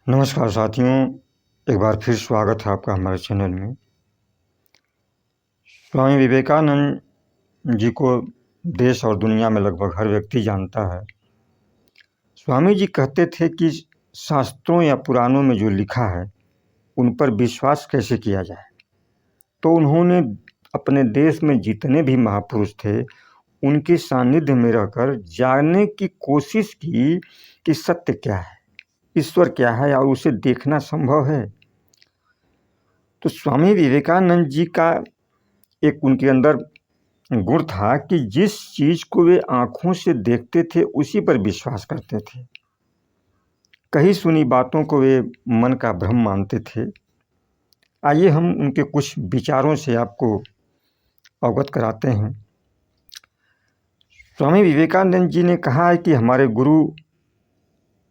नमस्कार साथियों, एक बार फिर स्वागत है आपका हमारे चैनल में। स्वामी विवेकानंद जी को देश और दुनिया में लगभग हर व्यक्ति जानता है। स्वामी जी कहते थे कि शास्त्रों या पुराणों में जो लिखा है उन पर विश्वास कैसे किया जाए। तो उन्होंने अपने देश में जितने भी महापुरुष थे उनके सानिध्य में रहकर जानने की कोशिश की कि सत्य क्या है, ईश्वर क्या है और उसे देखना संभव है। तो स्वामी विवेकानंद जी का एक उनके अंदर गुण था कि जिस चीज को वे आंखों से देखते थे उसी पर विश्वास करते थे। कही सुनी बातों को वे मन का भ्रम मानते थे। आइए हम उनके कुछ विचारों से आपको अवगत कराते हैं। स्वामी विवेकानंद जी ने कहा है कि हमारे गुरु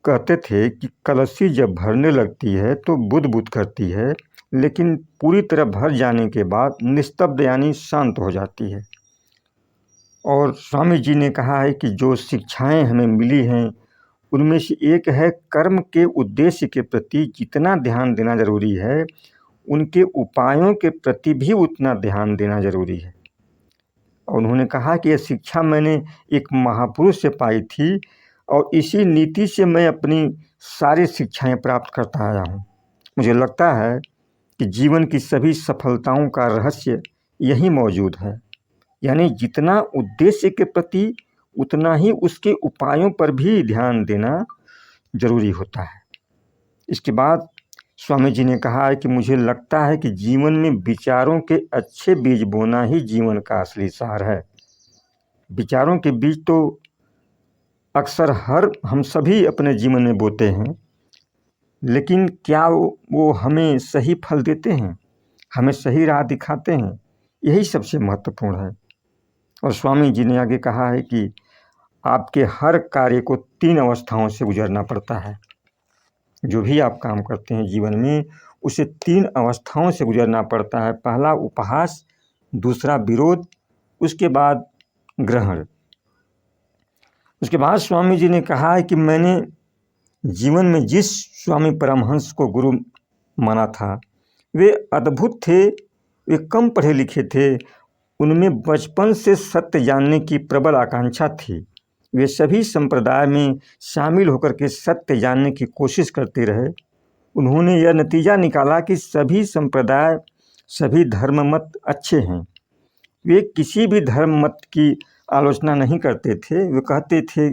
कहते थे कि कलसी जब भरने लगती है तो बुद बुद करती है, लेकिन पूरी तरह भर जाने के बाद निस्तब्ध यानी शांत हो जाती है। और स्वामी जी ने कहा है कि जो शिक्षाएं हमें मिली हैं उनमें से एक है कर्म के उद्देश्य के प्रति जितना ध्यान देना जरूरी है उनके उपायों के प्रति भी उतना ध्यान देना जरूरी है। और उन्होंने कहा कि यह शिक्षा मैंने एक महापुरुष से पाई थी और इसी नीति से मैं अपनी सारी शिक्षाएं प्राप्त करता आया हूँ। मुझे लगता है कि जीवन की सभी सफलताओं का रहस्य यही मौजूद है, यानी जितना उद्देश्य के प्रति उतना ही उसके उपायों पर भी ध्यान देना जरूरी होता है। इसके बाद स्वामी जी ने कहा है कि मुझे लगता है कि जीवन में विचारों के अच्छे बीज बोना ही जीवन का असली सार है। विचारों के बीज तो अक्सर हम सभी अपने जीवन में बोते हैं, लेकिन क्या वो हमें सही फल देते हैं, हमें सही राह दिखाते हैं? यही सबसे महत्वपूर्ण है। और स्वामी जी ने आगे कहा है कि आपके हर कार्य को 3 अवस्थाओं से गुजरना पड़ता है। जो भी आप काम करते हैं जीवन में उसे 3 अवस्थाओं से गुजरना पड़ता है। पहला उपहास, दूसरा विरोध, उसके बाद ग्रहण। उसके बाद स्वामी जी ने कहा है कि मैंने जीवन में जिस स्वामी परमहंस को गुरु माना था वे अद्भुत थे, वे कम पढ़े लिखे थे, उनमें बचपन से सत्य जानने की प्रबल आकांक्षा थी। वे सभी संप्रदाय में शामिल होकर के सत्य जानने की कोशिश करते रहे। उन्होंने यह नतीजा निकाला कि सभी संप्रदाय, सभी धर्म मत अच्छे हैं। वे किसी भी धर्म मत की आलोचना नहीं करते थे। वे कहते थे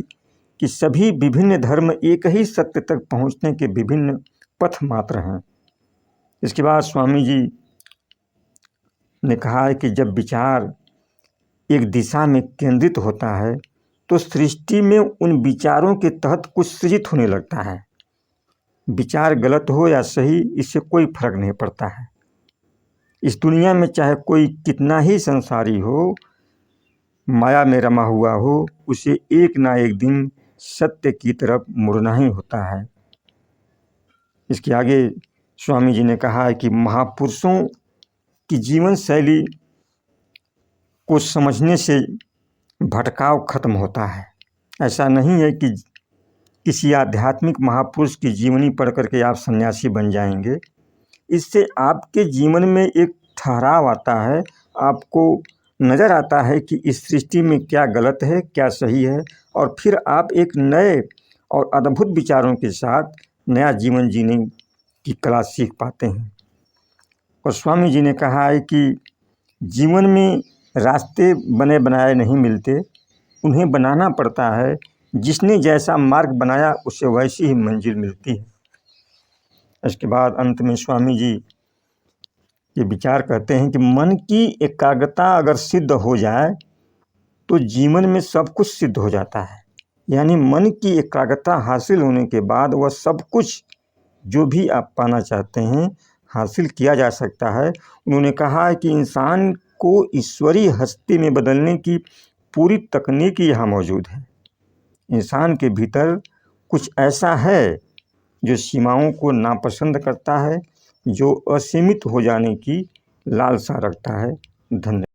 कि सभी विभिन्न धर्म एक ही सत्य तक पहुंचने के विभिन्न पथ मात्र हैं। इसके बाद स्वामी जी ने कहा है कि जब विचार एक दिशा में केंद्रित होता है तो सृष्टि में उन विचारों के तहत कुछ सृजित होने लगता है। विचार गलत हो या सही, इससे कोई फर्क नहीं पड़ता है। इस दुनिया में चाहे कोई कितना ही संसारी हो, माया में रमा हुआ हो, उसे एक ना एक दिन सत्य की तरफ मुड़ना ही होता है। इसके आगे स्वामी जी ने कहा है कि महापुरुषों की जीवन शैली को समझने से भटकाव खत्म होता है। ऐसा नहीं है कि किसी आध्यात्मिक महापुरुष की जीवनी पढ़ करके आप सन्यासी बन जाएंगे। इससे आपके जीवन में एक ठहराव आता है, आपको नज़र आता है कि इस सृष्टि में क्या गलत है, क्या सही है, और फिर आप एक नए और अद्भुत विचारों के साथ नया जीवन जीने की कला सीख पाते हैं। और स्वामी जी ने कहा है कि जीवन में रास्ते बने बनाए नहीं मिलते, उन्हें बनाना पड़ता है। जिसने जैसा मार्ग बनाया उसे वैसी ही मंजिल मिलती है। इसके बाद अंत में स्वामी जी ये विचार कहते हैं कि मन की एकाग्रता अगर सिद्ध हो जाए तो जीवन में सब कुछ सिद्ध हो जाता है। यानी मन की एकाग्रता हासिल होने के बाद वह सब कुछ जो भी आप पाना चाहते हैं हासिल किया जा सकता है। उन्होंने कहा है कि इंसान को ईश्वरीय हस्ती में बदलने की पूरी तकनीक यहाँ मौजूद है। इंसान के भीतर कुछ ऐसा है जो सीमाओं को नापसंद करता है, जो असीमित हो जाने की लालसा रखता है। धन्यवाद।